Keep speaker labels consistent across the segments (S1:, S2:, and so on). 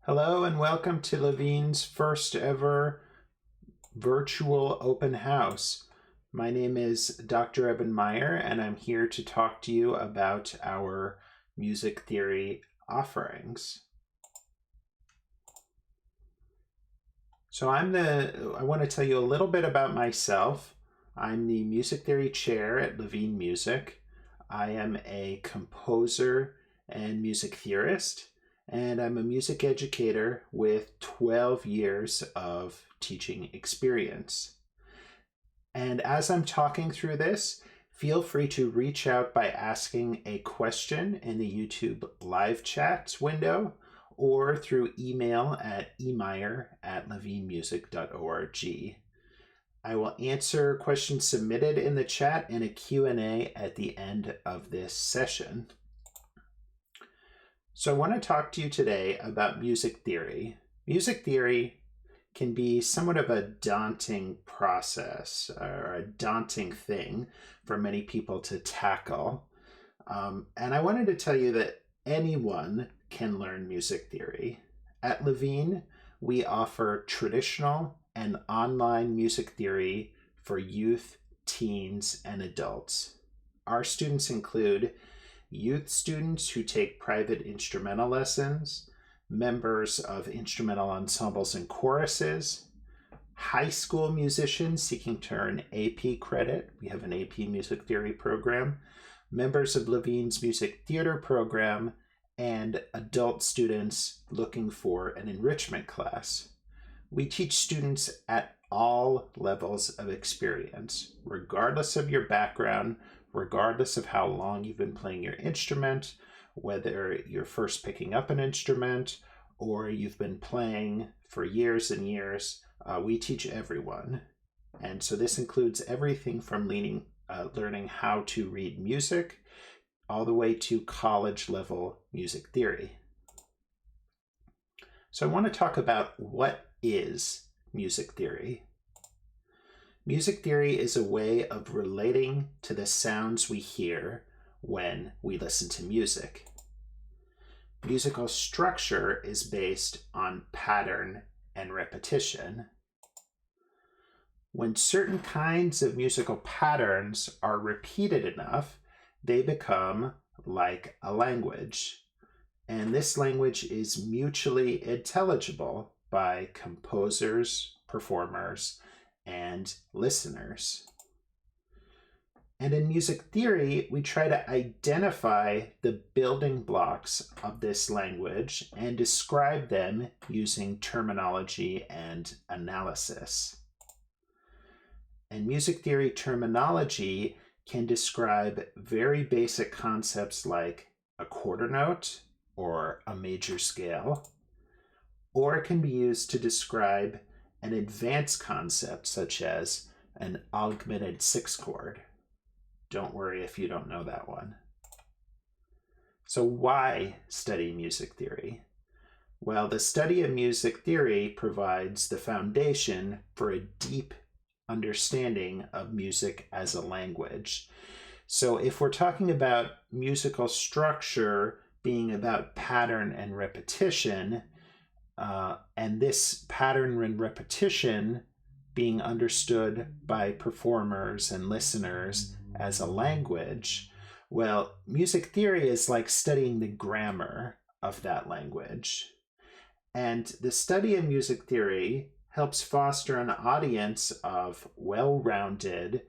S1: Hello and welcome to Levine's first ever virtual open house. My name is Dr. Meier and I'm here to talk to you about our music theory offerings. So I want to tell you a little bit about myself. I'm the music theory chair at Levine Music. I am a composer and music theorist, and I'm a music educator with 12 years of teaching experience. And as I'm talking through this, feel free to reach out by asking a question in the YouTube live chat window or through email at emeier@levinemusic.org. I will answer questions submitted in the chat in a Q&A at the end of this session. So I want to talk to you today about music theory. Music theory can be somewhat of a daunting process or a daunting thing for many people to tackle. And I wanted to tell you that anyone can learn music theory. At Levine, we offer traditional and online music theory for youth, teens, and adults. Our students include youth students who take private instrumental lessons, members of instrumental ensembles and choruses, high school musicians seeking to earn AP credit. We have an AP music theory program, members of Levine's music theater program, and adult students looking for an enrichment class. We teach students at all levels of experience, regardless of your background, regardless of how long you've been playing your instrument, whether you're first picking up an instrument or you've been playing for years and years. We teach everyone. And so this includes everything from learning how to read music all the way to college level music theory. So I want to talk about what is music theory. Music theory is a way of relating to the sounds we hear when we listen to music. Musical structure is based on pattern and repetition. When certain kinds of musical patterns are repeated enough, they become like a language. And this language is mutually intelligible by composers, performers, and listeners. And in music theory, we try to identify the building blocks of this language and describe them using terminology and analysis. And music theory terminology can describe very basic concepts like a quarter note or a major scale, or it can be used to describe an advanced concept such as an augmented sixth chord. Don't worry if you don't know that one. So why study music theory? Well, the study of music theory provides the foundation for a deep understanding of music as a language. So if we're talking about musical structure being about pattern and repetition, and this pattern and repetition being understood by performers and listeners as a language, well, music theory is like studying the grammar of that language. And the study of music theory helps foster an audience of well-rounded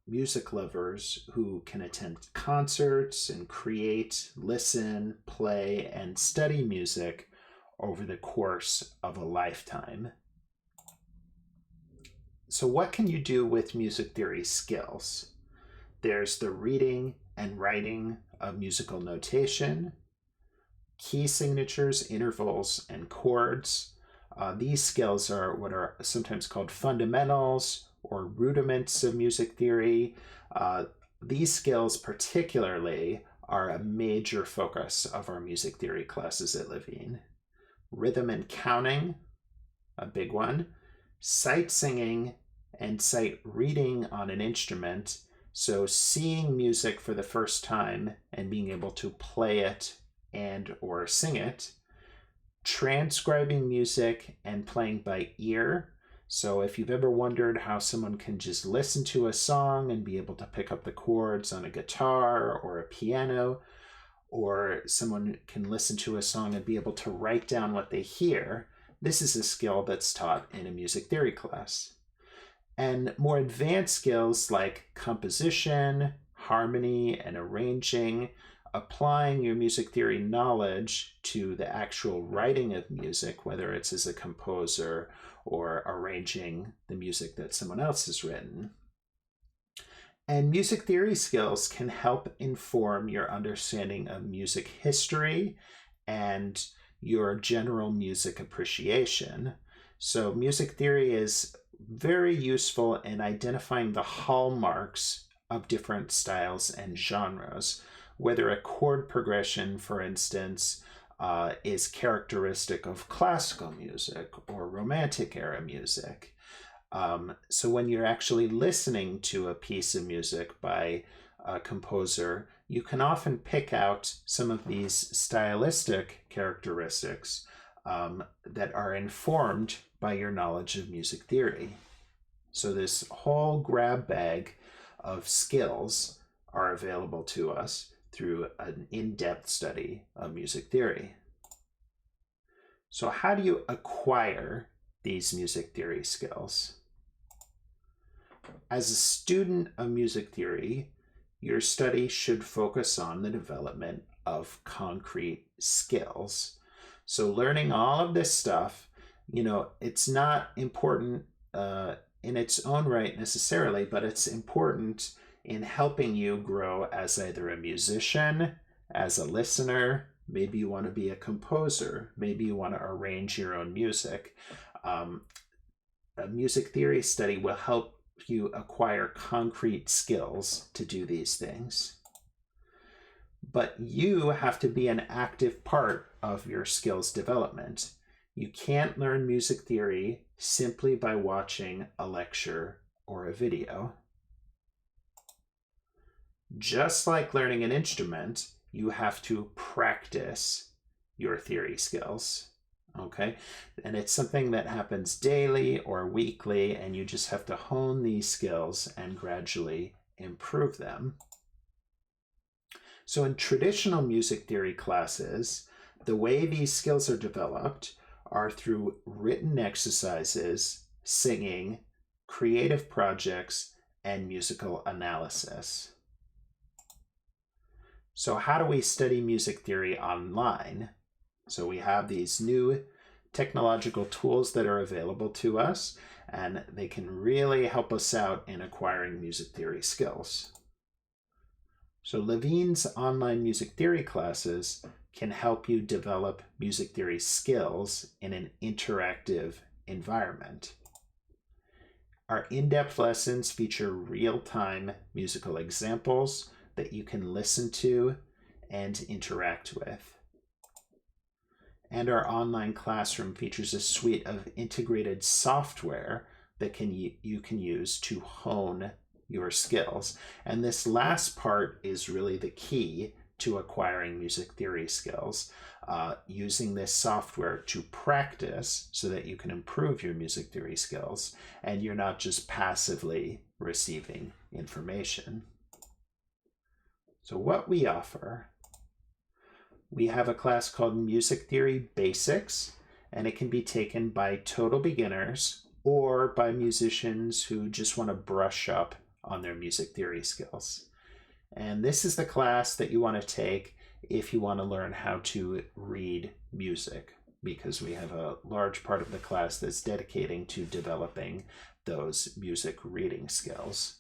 S1: music lovers who can attend concerts and create, listen, play, and study music over the course of a lifetime. So what can you do with music theory skills? There's the reading and writing of musical notation, key signatures, intervals, and chords. These skills are what are sometimes called fundamentals or rudiments of music theory. These skills particularly are a major focus of our music theory classes at Levine. Rhythm and counting, a big one. Sight singing and sight reading on an instrument. So seeing music for the first time and being able to play it and or sing it. transcribing music and playing by ear. So if you've ever wondered how someone can just listen to a song and be able to pick up the chords on a guitar or a piano, or someone can listen to a song and be able to write down what they hear, this is a skill that's taught in a music theory class. And more advanced skills like composition, harmony, and arranging, applying your music theory knowledge to the actual writing of music, whether it's as a composer or arranging the music that someone else has written. And music theory skills can help inform your understanding of music history and your general music appreciation. So music theory is very useful in identifying the hallmarks of different styles and genres, whether a chord progression, for instance, is characteristic of classical music or Romantic era music. So when you're actually listening to a piece of music by a composer, you can often pick out some of these stylistic characteristics that are informed by your knowledge of music theory. So this whole grab bag of skills are available to us through an in-depth study of music theory. So how do you acquire these music theory skills? As a student of music theory, your study should focus on the development of concrete skills. So learning all of this stuff, it's not important in its own right necessarily, but it's important in helping you grow as either a musician, as a listener. Maybe you want to be a composer. Maybe you want to arrange your own music. A music theory study will help you acquire concrete skills to do these things. But you have to be an active part of your skills development. You can't learn music theory simply by watching a lecture or a video. Just like learning an instrument, you have to practice your theory skills, okay? And it's something that happens daily or weekly, and you just have to hone these skills and gradually improve them. So in traditional music theory classes, the way these skills are developed are through written exercises, singing, creative projects, and musical analysis. So how do we study music theory online? So we have these new technological tools that are available to us, and they can really help us out in acquiring music theory skills. So Levine's online music theory classes can help you develop music theory skills in an interactive environment. Our in-depth lessons feature real-time musical examples that you can listen to and interact with. And our online classroom features a suite of integrated software that you can use to hone your skills. And this last part is really the key to acquiring music theory skills, using this software to practice so that you can improve your music theory skills and you're not just passively receiving information. So what we offer, we have a class called Music Theory Basics, and it can be taken by total beginners or by musicians who just want to brush up on their music theory skills. And this is the class that you want to take if you want to learn how to read music, because we have a large part of the class that's dedicating to developing those music reading skills.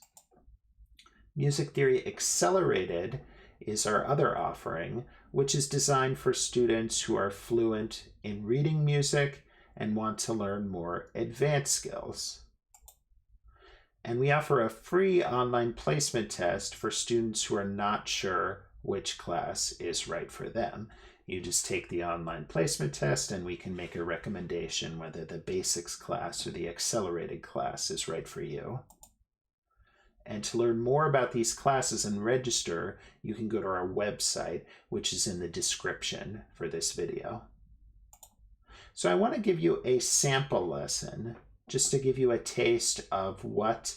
S1: Music Theory Accelerated is our other offering, which is designed for students who are fluent in reading music and want to learn more advanced skills. And we offer a free online placement test for students who are not sure which class is right for them. You just take the online placement test and we can make a recommendation whether the basics class or the accelerated class is right for you. And to learn more about these classes and register, you can go to our website, which is in the description for this video. So I want to give you a sample lesson just to give you a taste of what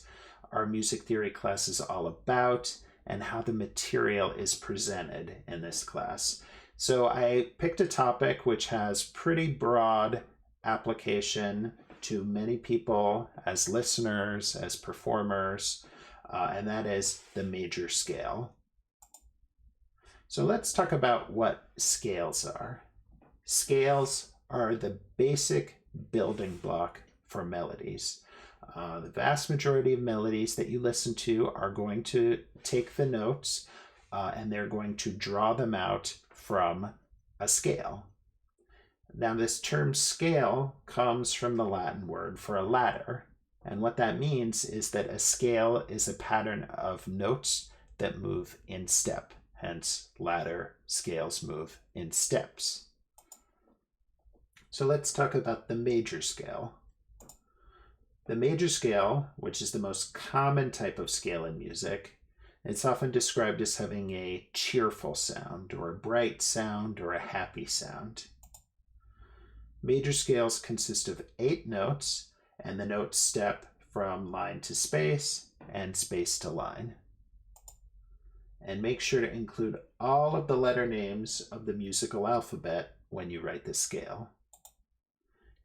S1: our music theory class is all about and how the material is presented in this class. So I picked a topic which has pretty broad application to many people as listeners, as performers, and that is the major scale. So let's talk about what scales are. Scales are the basic building block for melodies. The vast majority of melodies that you listen to are going to take the notes and they're going to draw them out from a scale. Now this term scale comes from the Latin word for a ladder. And what that means is that a scale is a pattern of notes that move in step. Hence, ladder scales move in steps. So let's talk about the major scale. The major scale, which is the most common type of scale in music, it's often described as having a cheerful sound, or a bright sound, or a happy sound. Major scales consist of 8 notes, and the notes step from line to space and space to line. And make sure to include all of the letter names of the musical alphabet when you write the scale.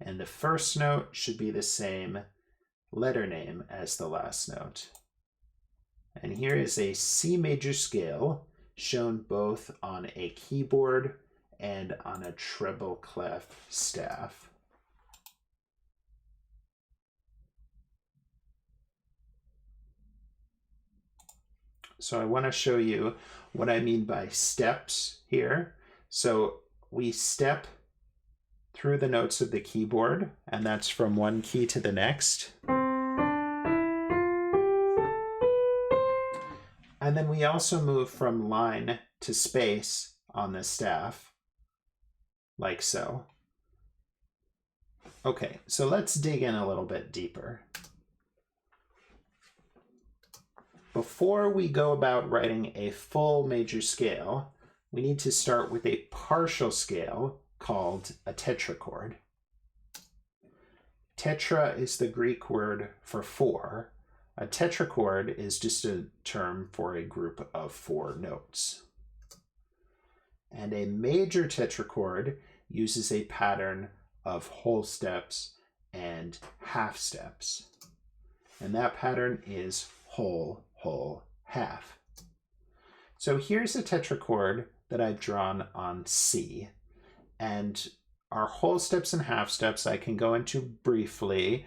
S1: And the first note should be the same letter name as the last note. And here is a C major scale shown both on a keyboard and on a treble clef staff. So I want to show you what I mean by steps here. So we step through the notes of the keyboard, and that's from one key to the next. And then we also move from line to space on the staff, like so. Okay, so let's dig in a little bit deeper. Before we go about writing a full major scale, we need to start with a partial scale called a tetrachord. Tetra is the Greek word for 4. A tetrachord is just a term for a group of 4 notes. And a major tetrachord uses a pattern of whole steps and half steps. And that pattern is whole, whole, half. So here's a tetrachord that I've drawn on C. And our whole steps and half steps I can go into briefly.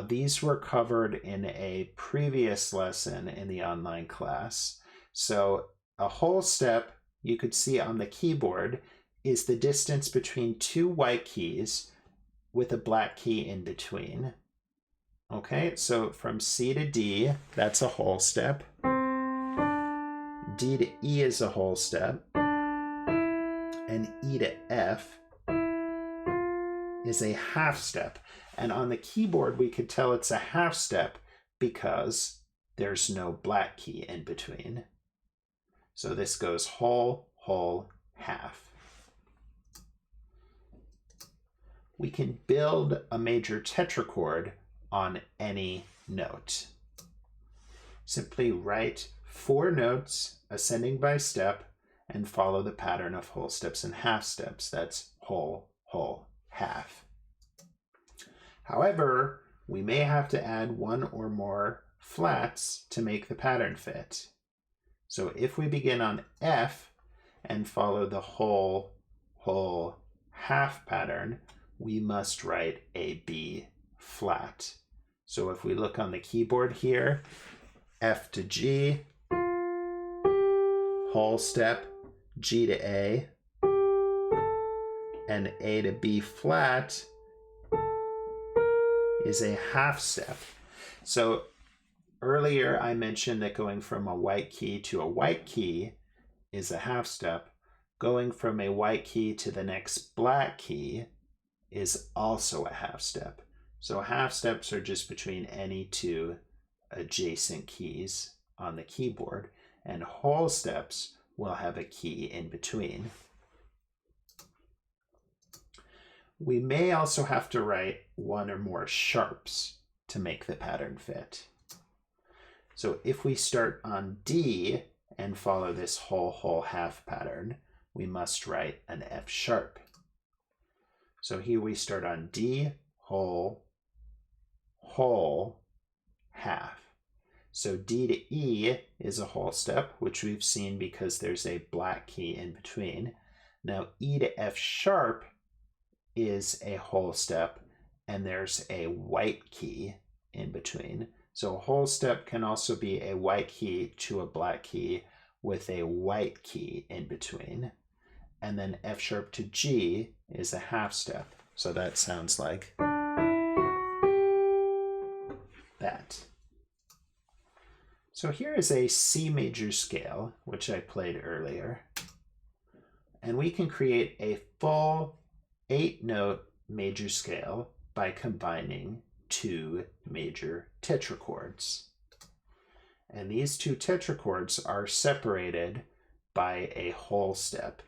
S1: These were covered in a previous lesson in the online class. So a whole step, you could see on the keyboard, is the distance between 2 white keys with a black key in between. Okay, so from C to D, that's a whole step. D to E is a whole step. And E to F is a half step. And on the keyboard, we could tell it's a half step because there's no black key in between. So this goes whole, whole, half. We can build a major tetrachord on any note. Simply write 4 notes ascending by step and follow the pattern of whole steps and half steps. That's whole, whole, half. However, we may have to add 1 or more flats to make the pattern fit. So if we begin on F and follow the whole, whole, half pattern, we must write a B flat. So if we look on the keyboard here, F to G, whole step, G to A, and A to B flat is a half step. So earlier I mentioned that going from a white key to a white key is a half step. Going from a white key to the next black key is also a half step. So half steps are just between any 2 adjacent keys on the keyboard, and whole steps will have a key in between. We may also have to write one or more sharps to make the pattern fit. So if we start on D and follow this whole, whole, half pattern, we must write an F sharp. So here we start on D, whole, whole, half. So D to E is a whole step, which we've seen because there's a black key in between. Now E to F sharp is a whole step, and there's a white key in between. So a whole step can also be a white key to a black key with a white key in between. And then F sharp to G is a half step. So that sounds like that. So here is a C major scale, which I played earlier. And we can create a full 8-note major scale by combining 2 major tetrachords. And these 2 tetrachords are separated by a whole step.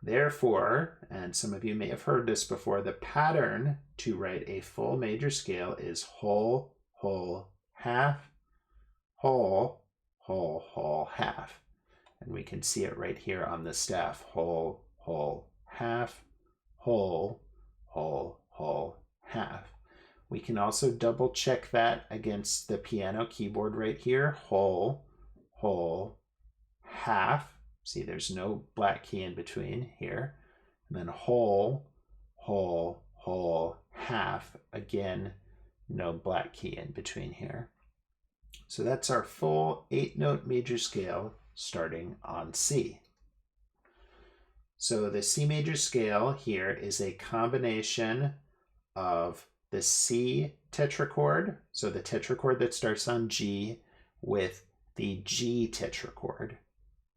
S1: Therefore, and some of you may have heard this before, the pattern to write a full major scale is whole, whole, half, whole, whole, whole, half. And we can see it right here on the staff. Whole, whole, half, whole, whole, whole, half. We can also double check that against the piano keyboard right here. Whole, whole, half. See, there's no black key in between here. And then whole, whole, whole, half. Again, no black key in between here. So that's our full 8-note major scale starting on C. So the C major scale here is a combination of the C tetrachord, so the tetrachord that starts on G, with the G tetrachord.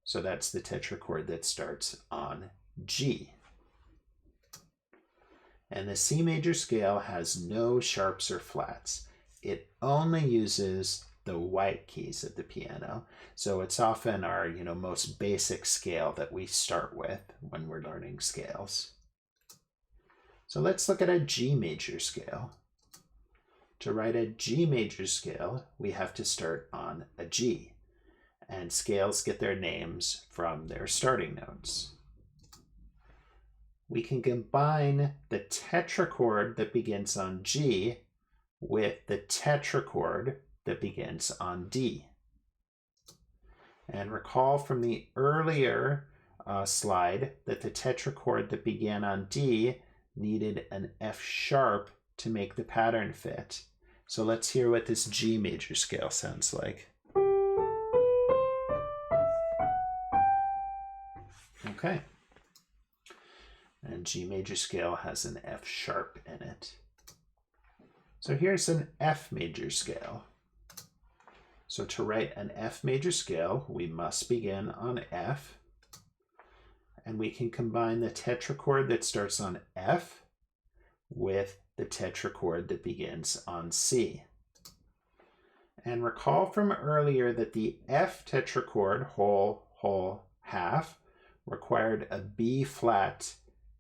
S1: So that's the tetrachord that starts on G. And the C major scale has no sharps or flats. It only uses the white keys of the piano. So it's often our, most basic scale that we start with when we're learning scales. So let's look at a G major scale. To write a G major scale, we have to start on a G. And scales get their names from their starting notes. We can combine the tetrachord that begins on G with the tetrachord that begins on D. And recall from the earlier slide that the tetrachord that began on D needed an F sharp to make the pattern fit. So let's hear what this G major scale sounds like. Okay. And G major scale has an F sharp in it. So here's an F major scale. So to write an F major scale, we must begin on F. And we can combine the tetrachord that starts on F with the tetrachord that begins on C. And recall from earlier that the F tetrachord, whole, whole, half, required a B flat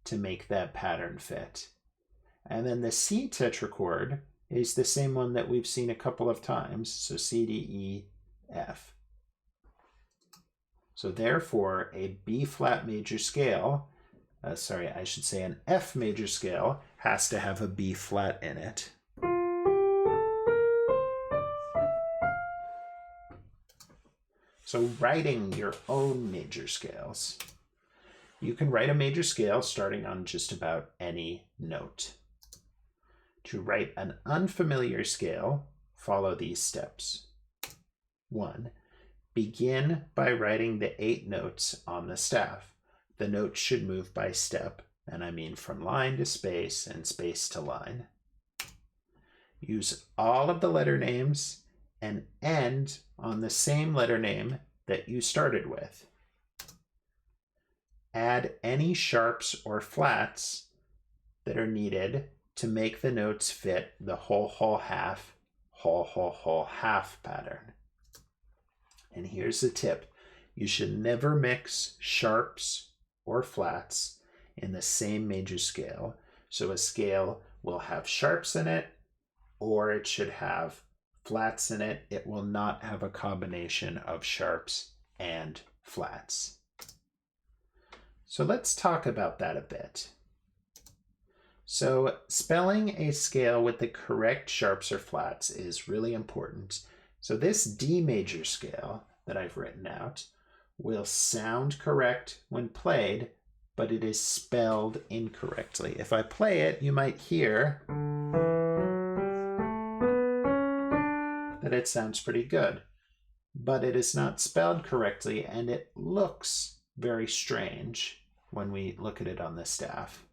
S1: to make that pattern fit. And then the C tetrachord is the same one that we've seen a couple of times, so C, D, E, F. So therefore, a B flat major scale, an F major scale has to have a B flat in it. So writing your own major scales. You can write a major scale starting on just about any note. To write an unfamiliar scale, follow these steps. 1. Begin by writing the 8 notes on the staff. The notes should move by step, and I mean from line to space and space to line. Use all of the letter names and end on the same letter name that you started with. Add any sharps or flats that are needed to make the notes fit the whole, whole, half, whole, whole, whole, half pattern. And here's the tip. You should never mix sharps or flats in the same major scale. So a scale will have sharps in it, or it should have flats in it. It will not have a combination of sharps and flats. So let's talk about that a bit. So spelling a scale with the correct sharps or flats is really important. So this D major scale that I've written out will sound correct when played, but it is spelled incorrectly. If I play it, you might hear that it sounds pretty good, but it is not spelled correctly, and it looks very strange when we look at it on the staff.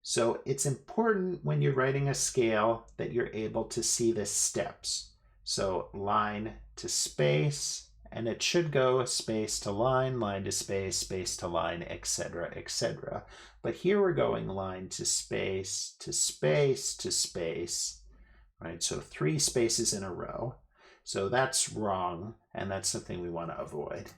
S1: So it's important when you're writing a scale that you're able to see the steps. So line to space, and it should go space to line to space, space to line, etc., etc. But here we're going line to space, to space, to space, right? So 3 spaces in a row. So that's wrong, and that's something we want to avoid.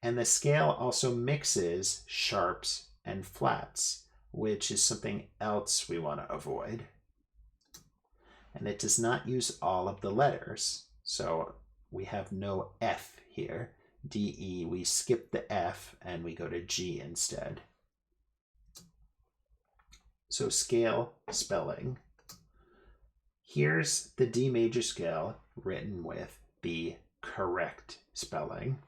S1: And the scale also mixes sharps and flats, which is something else we want to avoid. And it does not use all of the letters. So we have no F here. D-E, we skip the F and we go to G instead. So scale spelling. Here's the D major scale written with the correct spelling.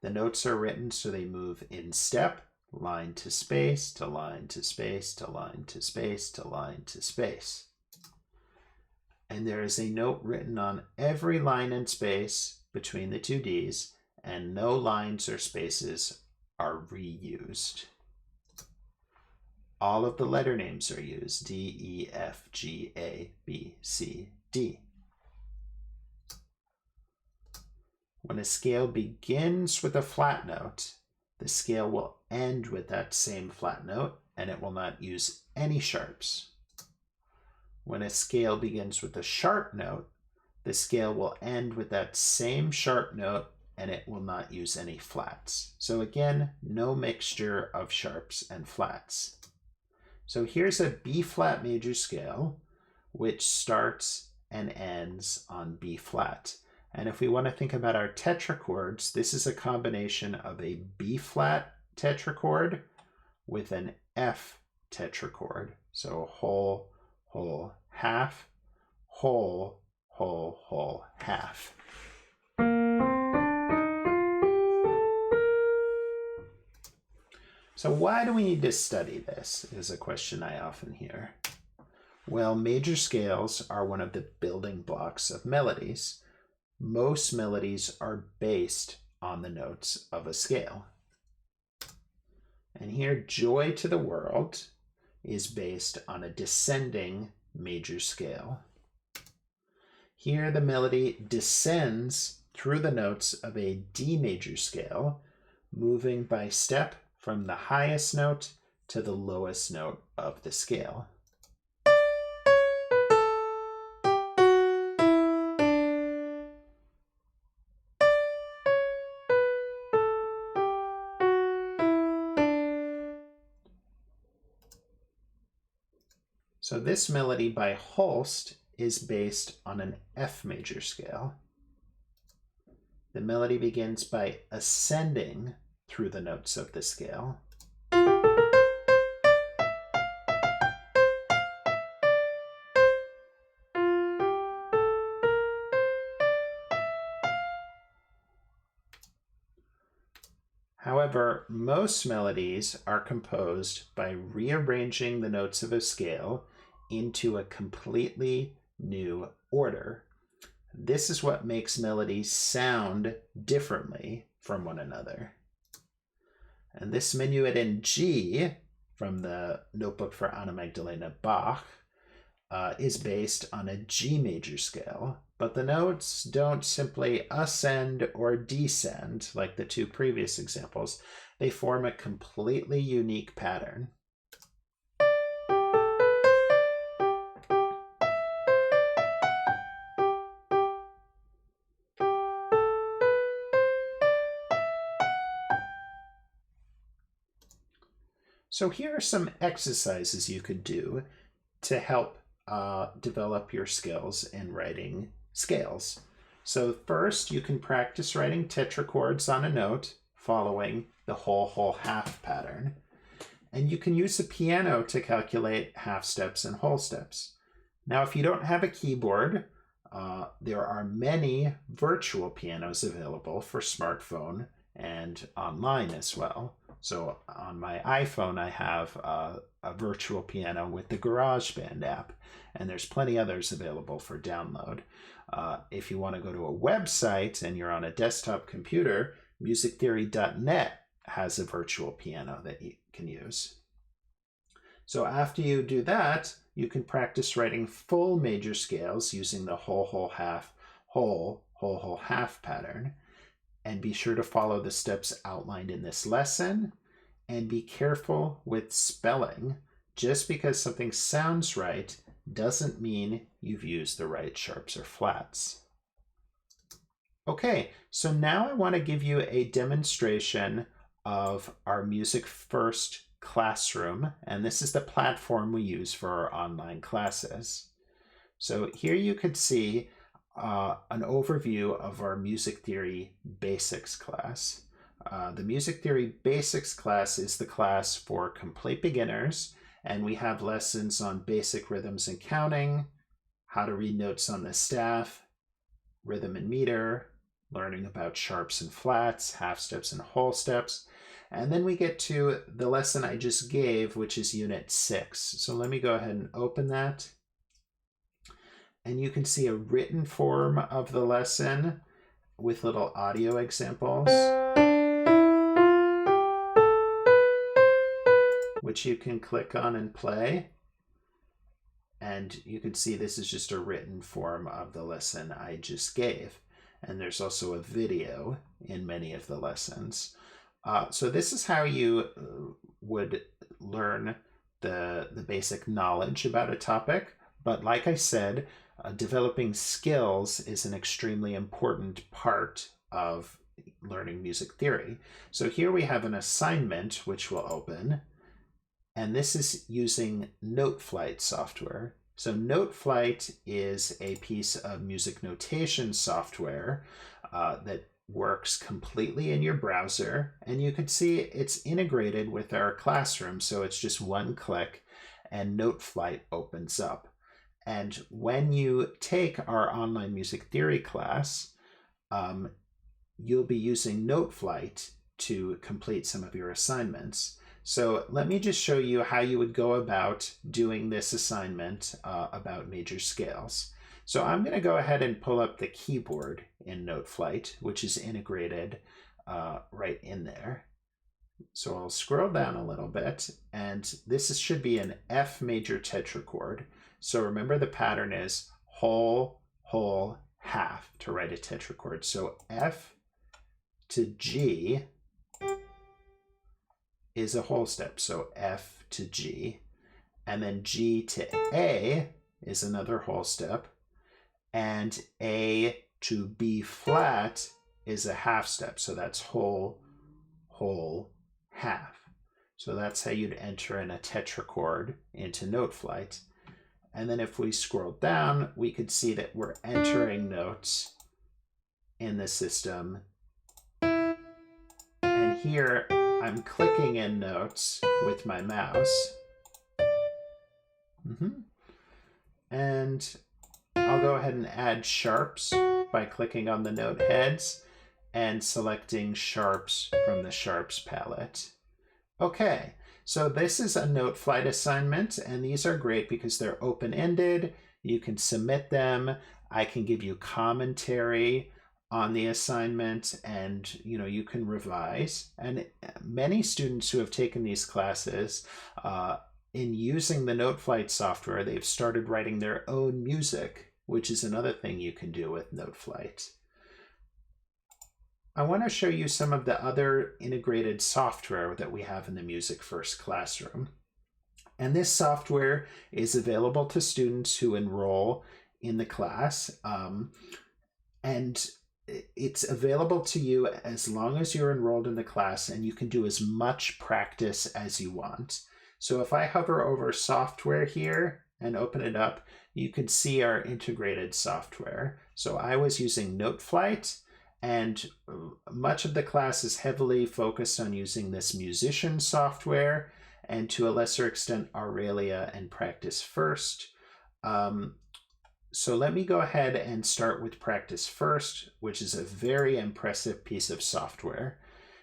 S1: The notes are written so they move in step, line to space, to line to space, to line to space, to line to space. And there is a note written on every line and space between the 2 Ds, and no lines or spaces are reused. All of the letter names are used: D, E, F, G, A, B, C, D. When a scale begins with a flat note, the scale will end with that same flat note, and it will not use any sharps. When a scale begins with a sharp note, the scale will end with that same sharp note, and it will not use any flats. So again, no mixture of sharps and flats. So here's a B flat major scale, which starts and ends on B flat. And if we want to think about our tetrachords, this is a combination of a B flat tetrachord with an F tetrachord. So whole, whole, half, whole, whole, whole, half. So why do we need to study this is a question I often hear. Well, major scales are one of the building blocks of melodies. Most melodies are based on the notes of a scale. And here, Joy to the World is based on a descending major scale. Here, the melody descends through the notes of a D major scale, moving by step from the highest note to the lowest note of the scale. So this melody by Holst is based on an F major scale. The melody begins by ascending through the notes of the scale. However, most melodies are composed by rearranging the notes of a scale into a completely new order. This is what makes melodies sound differently from one another. And this minuet in G from the Notebook for Anna Magdalena Bach is based on a G major scale, but the notes don't simply ascend or descend like the 2 previous examples. They form a completely unique pattern. So here are some exercises you could do to help develop your skills in writing scales. So first, you can practice writing tetrachords on a note following the whole, whole, half pattern. And you can use a piano to calculate half steps and whole steps. Now, if you don't have a keyboard, there are many virtual pianos available for smartphone and online as well. So on my iPhone, I have a virtual piano with the GarageBand app, and there's plenty others available for download. If you want to go to a website and you're on a desktop computer, musictheory.net has a virtual piano that you can use. So after you do that, you can practice writing full major scales using the whole, whole, half, whole, whole, whole, half pattern. And be sure to follow the steps outlined in this lesson. And be careful with spelling. Just because something sounds right doesn't mean you've used the right sharps or flats. Okay, so now I want to give you a demonstration of our Music First classroom, and this is the platform we use for our online classes. So here you could see an overview of our Music Theory Basics class. The Music Theory Basics class is the class for complete beginners, and we have lessons on basic rhythms and counting, how to read notes on the staff, rhythm and meter, learning about sharps and flats, half steps and whole steps. And then we get to the lesson I just gave, which is Unit 6. So let me go ahead and open that. And you can see a written form of the lesson with little audio examples, which you can click on and play. And you can see this is just a written form of the lesson I just gave. And there's also a video in many of the lessons. So this is how you would learn the basic knowledge about a topic. But like I said, developing skills is an extremely important part of learning music theory. So here we have an assignment which we'll open. And this is using NoteFlight software. So NoteFlight is a piece of music notation software that works completely in your browser. And you can see it's integrated with our classroom. So it's just one click and NoteFlight opens up. And when you take our online music theory class, you'll be using NoteFlight to complete some of your assignments. So let me just show you how you would go about doing this assignment about major scales. So I'm going to go ahead and pull up the keyboard in NoteFlight, which is integrated right in there. So I'll scroll down a little bit, and this should be an F major tetrachord. So remember the pattern is whole, whole, half to write a tetrachord. So F to G is a whole step, so F to G, and then G to A is another whole step, and A to B flat is a half step, so that's whole, whole, half. So that's how you'd enter in a tetrachord into NoteFlight. And then if we scroll down, we could see that we're entering notes in the system. And here I'm clicking in notes with my mouse. And I'll go ahead and add sharps by clicking on the note heads and selecting sharps from the sharps palette. Okay, so this is a NoteFlight assignment, and these are great because they're open-ended. You can submit them. I can give you commentary on the assignment, and you can revise. And many students who have taken these classes, in using the NoteFlight software, they've started writing their own music, which is another thing you can do with NoteFlight. I want to show you some of the other integrated software that we have in the Music First classroom. And this software is available to students who enroll in the class. And it's available to you as long as you're enrolled in the class, and you can do as much practice as you want. So if I hover over software here and open it up, you can see our integrated software. So I was using NoteFlight, and much of the class is heavily focused on using this musician software, and to a lesser extent, Aurelia and Practice First. So let me go ahead and start with Practice First, which is a very impressive piece of software.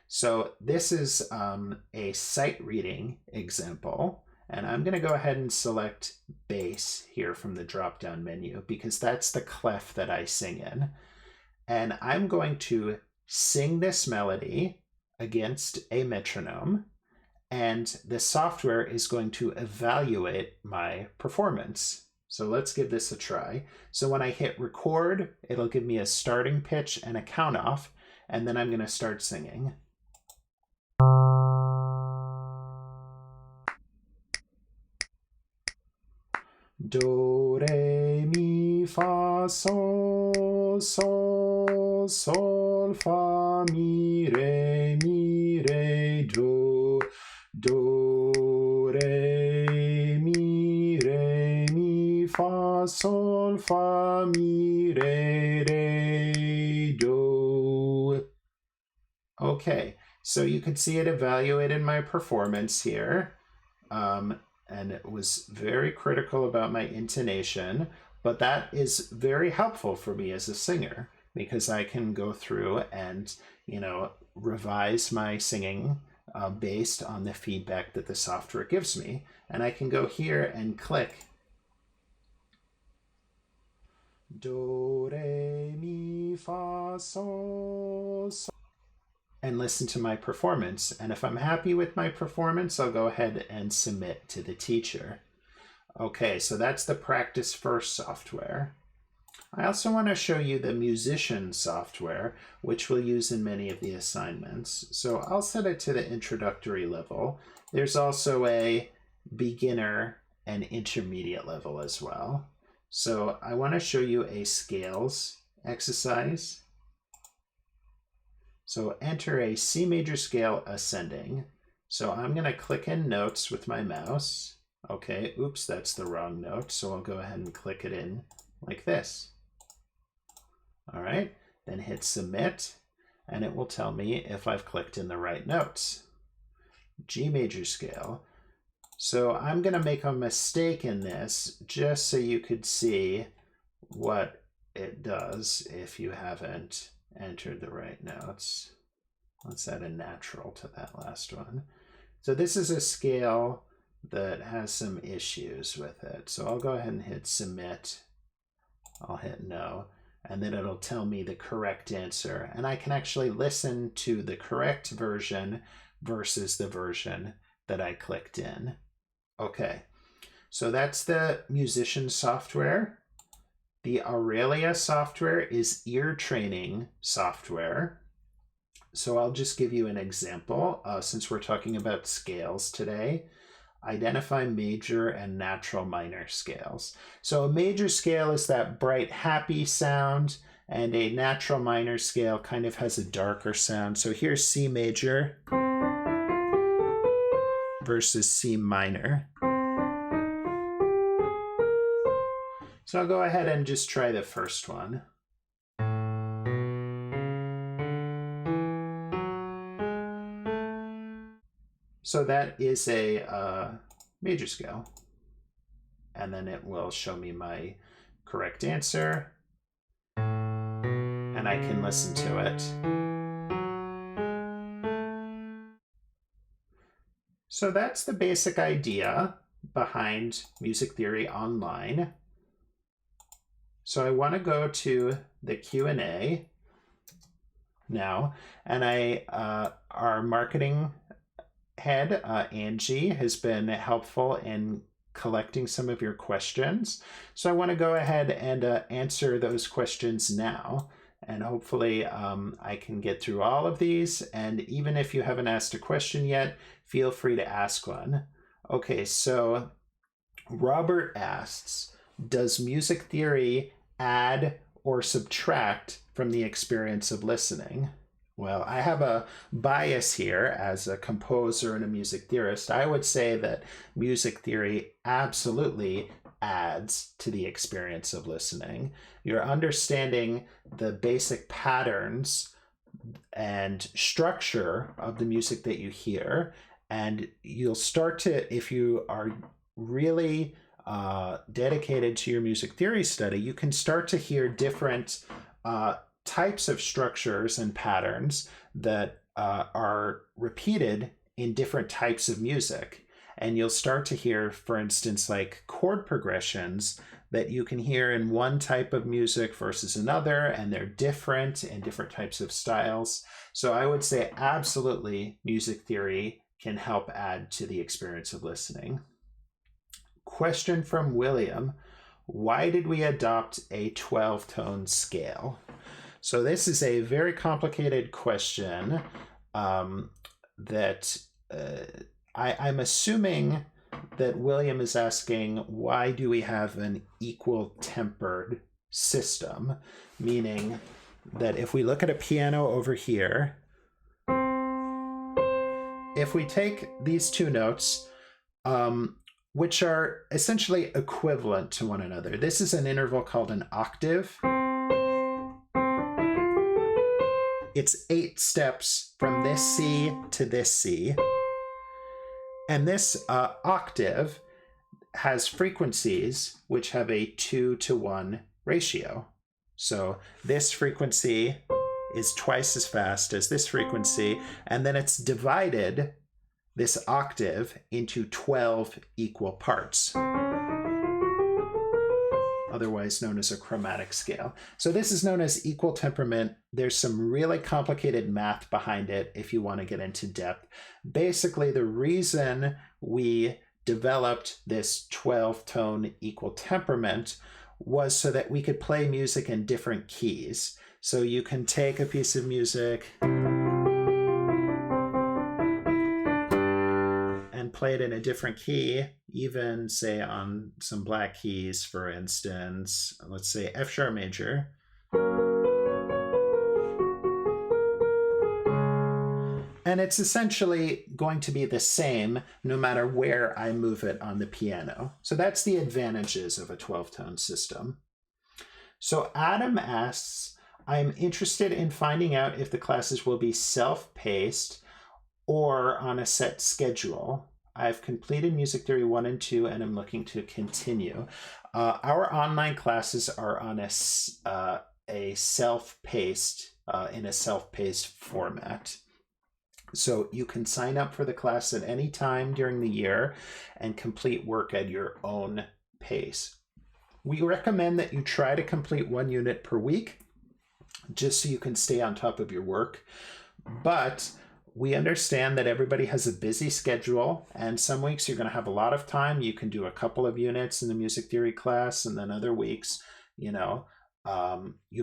S1: So this is a sight reading example, and I'm going to go ahead and select bass here from the drop-down menu because that's the clef that I sing in. And I'm going to sing this melody against a metronome, and the software is going to evaluate my performance. So let's give this a try. So when I hit record, it'll give me a starting pitch and a count off, and then I'm going to start singing. Do, re, mi, fa, sol, sol, sol, fa, mi, re, do, do, re, mi, fa, sol, fa, mi, re, do. Okay, so you can see it evaluated my performance here. And it was very critical about my intonation, but that is very helpful for me as a singer because I can go through and, revise my singing based on the feedback that the software gives me. And I can go here and click do, re, mi, fa, sol, sol, and listen to my performance. And if I'm happy with my performance, I'll go ahead and submit to the teacher. Okay, so that's the Practice First software. I also want to show you the musician software, which we'll use in many of the assignments. So I'll set it to the introductory level. There's also a beginner and intermediate level as well. So I want to show you a scales exercise. So enter a C major scale ascending. So I'm going to click in notes with my mouse. Okay, oops, that's the wrong note. So I'll go ahead and click it in like this. All right, then hit submit, and it will tell me if I've clicked in the right notes. G major scale. So I'm going to make a mistake in this just so you could see what it does if you haven't entered the right notes. Let's add a natural to that last one. So this is a scale that has some issues with it. So I'll go ahead and hit submit. I'll hit no, and then it'll tell me the correct answer. And I can actually listen to the correct version versus the version that I clicked in. Okay, so that's the musician software. The Aurelia software is ear training software. So I'll just give you an example since we're talking about scales today. Identify major and natural minor scales. So a major scale is that bright, happy sound, and a natural minor scale kind of has a darker sound. So here's C major versus C minor. So I'll go ahead and just try the first one. So that is a major scale. And then it will show me my correct answer. And I can listen to it. So that's the basic idea behind Music Theory Online. So I want to go to the Q&A now, and our marketing head, Angie, has been helpful in collecting some of your questions. So I want to go ahead and answer those questions now, and hopefully I can get through all of these. And even if you haven't asked a question yet, feel free to ask one. Okay, so Robert asks, does music theory add or subtract from the experience of listening? Well, I have a bias here as a composer and a music theorist. I would say that music theory absolutely adds to the experience of listening. You're understanding the basic patterns and structure of the music that you hear, and you'll start to, if you are really dedicated to your music theory study, you can start to hear different types of structures and patterns that are repeated in different types of music. And you'll start to hear, for instance, like chord progressions that you can hear in one type of music versus another, and they're different in different types of styles. So I would say absolutely music theory can help add to the experience of listening. Question from William: why did we adopt a 12-tone scale? So this is a very complicated question that I'm assuming that William is asking, why do we have an equal tempered system? Meaning that if we look at a piano over here, if we take these two notes, which are essentially equivalent to one another, this is an interval called an octave. It's 8 steps from this C to this C. And this octave has frequencies which have a 2-to-1 ratio. So this frequency is twice as fast as this frequency, and then it's divided, this octave, into 12 equal parts, otherwise known as a chromatic scale. So this is known as equal temperament. There's some really complicated math behind it if you want to get into depth. Basically, the reason we developed this 12-tone equal temperament was so that we could play music in different keys. So you can take a piece of music and play it in a different key, even say on some black keys, for instance, let's say F sharp major. And it's essentially going to be the same no matter where I move it on the piano. So that's the advantages of a 12-tone system. So Adam asks, I'm interested in finding out if the classes will be self-paced or on a set schedule. I've completed Music Theory 1 and 2 and I'm looking to continue. Our online classes are on a self-paced, in a self-paced format. So you can sign up for the class at any time during the year and complete work at your own pace. We recommend that you try to complete 1 unit per week, just so you can stay on top of your work. But we understand that everybody has a busy schedule, and some weeks you're going to have a lot of time. You can do a couple of units in the music theory class, and then other weeks, you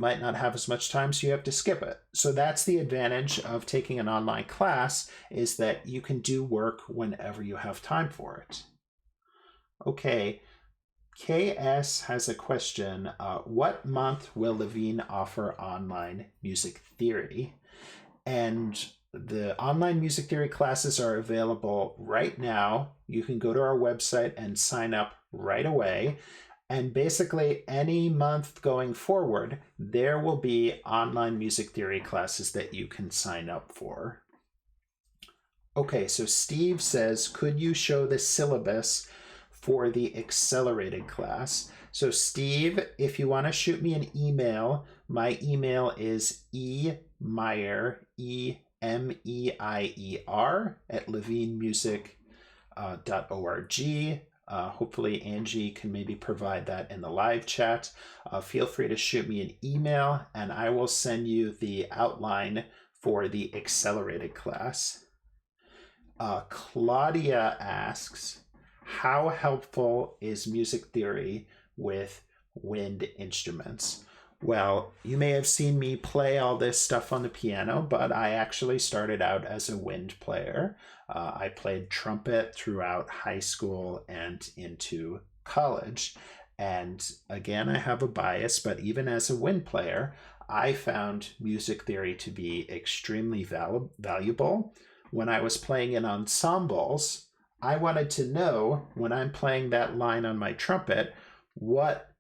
S1: might not have as much time, so you have to skip it. So that's the advantage of taking an online class, is that you can do work whenever you have time for it. Okay, KS has a question. What month will Levine offer online music theory? And the online music theory classes are available right now. You can go to our website and sign up right away. And basically any month going forward, there will be online music theory classes that you can sign up for. Okay, so Steve says, could you show the syllabus for the accelerated class? So Steve, if you want to shoot me an email, my email is emeier, EMEIER, at levinemusic.org. Hopefully Angie can maybe provide that in the live chat. Feel free to shoot me an email and I will send you the outline for the accelerated class. Claudia asks, how helpful is music theory with wind instruments? Well, you may have seen me play all this stuff on the piano, but I actually started out as a wind player. I played trumpet throughout high school and into college. And again, I have a bias, but even as a wind player, I found music theory to be extremely valuable. When I was playing in ensembles, I wanted to know when I'm playing that line on my trumpet, what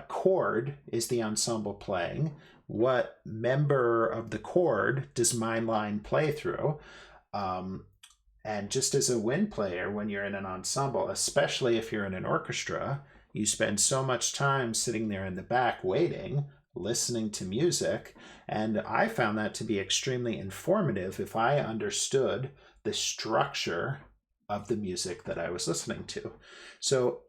S1: chord is the ensemble playing? What member of the chord does my line play through? And just as a wind player, when you're in an ensemble, especially if you're in an orchestra, you spend so much time sitting there in the back waiting, listening to music. And I found that to be extremely informative if I understood the structure of the music that I was listening to. So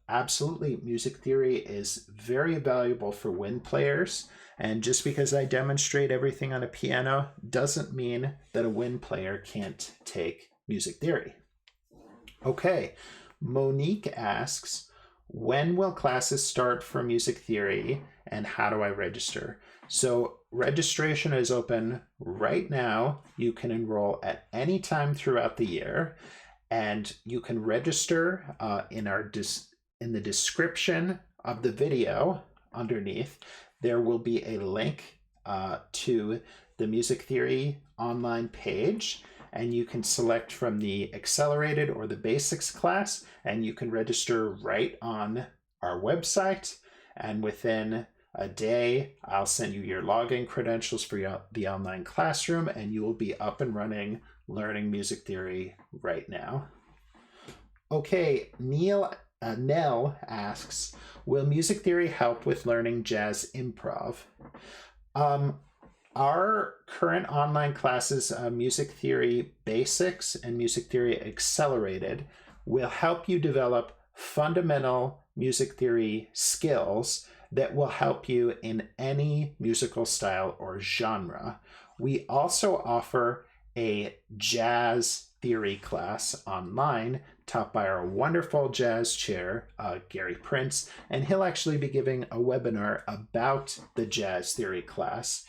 S1: absolutely, music theory is very valuable for wind players. And just because I demonstrate everything on a piano doesn't mean that a wind player can't take music theory. Okay, Monique asks, when will classes start for music theory and how do I register? So registration is open right now. You can enroll at any time throughout the year, and you can register in the description of the video underneath. There will be a link to the music theory online page, and you can select from the accelerated or the basics class, and you can register right on our website. And within a day, I'll send you your login credentials for the online classroom, and you will be up and running learning music theory right now. Okay, Nell asks, will music theory help with learning jazz improv? Our current online classes, Music Theory Basics and Music Theory Accelerated, will help you develop fundamental music theory skills that will help you in any musical style or genre. We also offer a jazz theory class online taught by our wonderful jazz chair, Gary Prince, and he'll actually be giving a webinar about the jazz theory class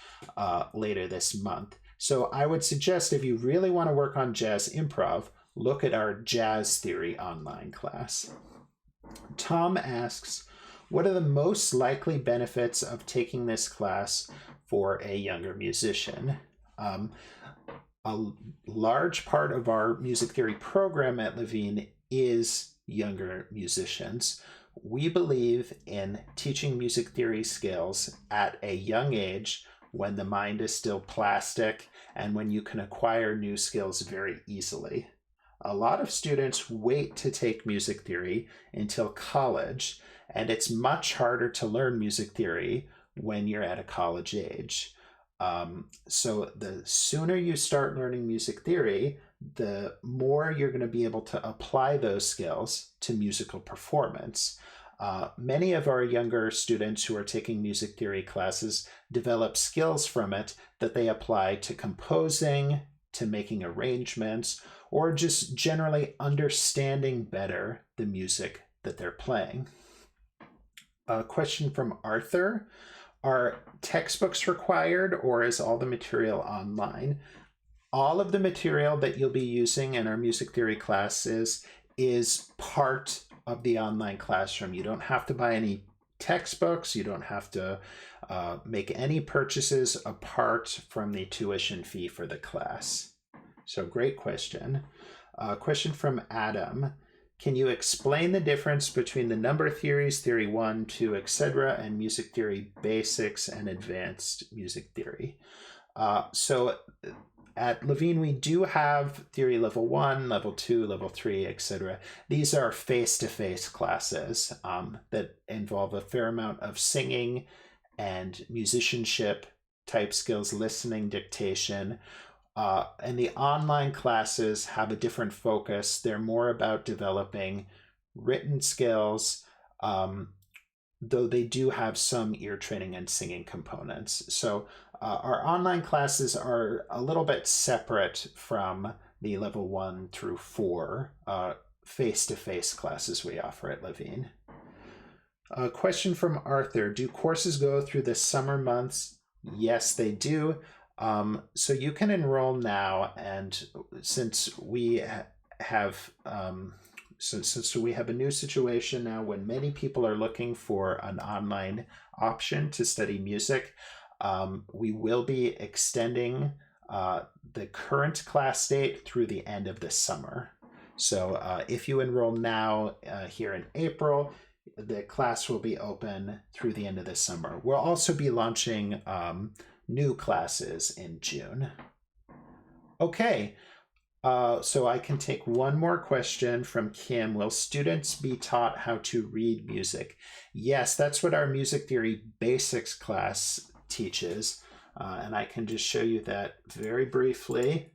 S1: later this month. So I would suggest if you really want to work on jazz improv, look at our jazz theory online class. Tom asks, what are the most likely benefits of taking this class for a younger musician? A large part of our music theory program at Levine is younger musicians. We believe in teaching music theory skills at a young age when the mind is still plastic and when you can acquire new skills very easily. A lot of students wait to take music theory until college, and it's much harder to learn music theory when you're at a college age. So the sooner you start learning music theory, the more you're going to be able to apply those skills to musical performance. Many of our younger students who are taking music theory classes develop skills from it that they apply to composing, to making arrangements, or just generally understanding better the music that they're playing. A question from Arthur. Are textbooks required, or is all the material online? All of the material that you'll be using in our music theory classes is part of the online classroom. You don't have to buy any textbooks. You don't have to make any purchases apart from the tuition fee for the class. So great question. Question from Adam. Can you explain the difference between the number theories, theory 1, 2, etc., and music theory basics and advanced music theory? So at Levine, we do have theory level 1, level 2, level 3, etc. These are face-to-face classes that involve a fair amount of singing and musicianship type skills, listening, dictation. And the online classes have a different focus. They're more about developing written skills, though they do have some ear training and singing components. So our online classes are a little bit separate from the level 1 through 4 face-to-face classes we offer at Levine. A question from Arthur. Do courses go through the summer months? Yes, they do. So you can enroll now, and since we have since we have a new situation now when many people are looking for an online option to study music, we will be extending the current class date through the end of the summer. So if you enroll now here in April, the class will be open through the end of the summer. We'll also be launching new classes in June. Okay, so I can take one more question from Kim. Will students be taught how to read music? Yes, that's what our music theory basics class teaches. And I can just show you that very briefly.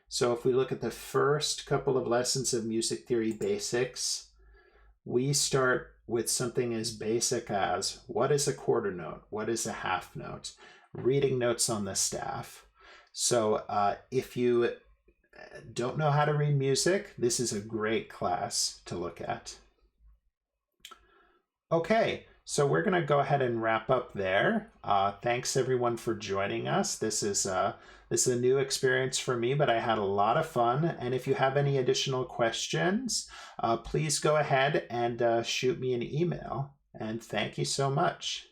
S1: So if we look at the first couple of lessons of music theory basics, we start with something as basic as what is a quarter note? What is a half note? Reading notes on the staff. So if you don't know how to read music, this is a great class to look at. Okay, so we're going to go ahead and wrap up there. Thanks everyone for joining us. This is a new experience for me, but I had a lot of fun. And if you have any additional questions, please go ahead and shoot me an email. And thank you so much.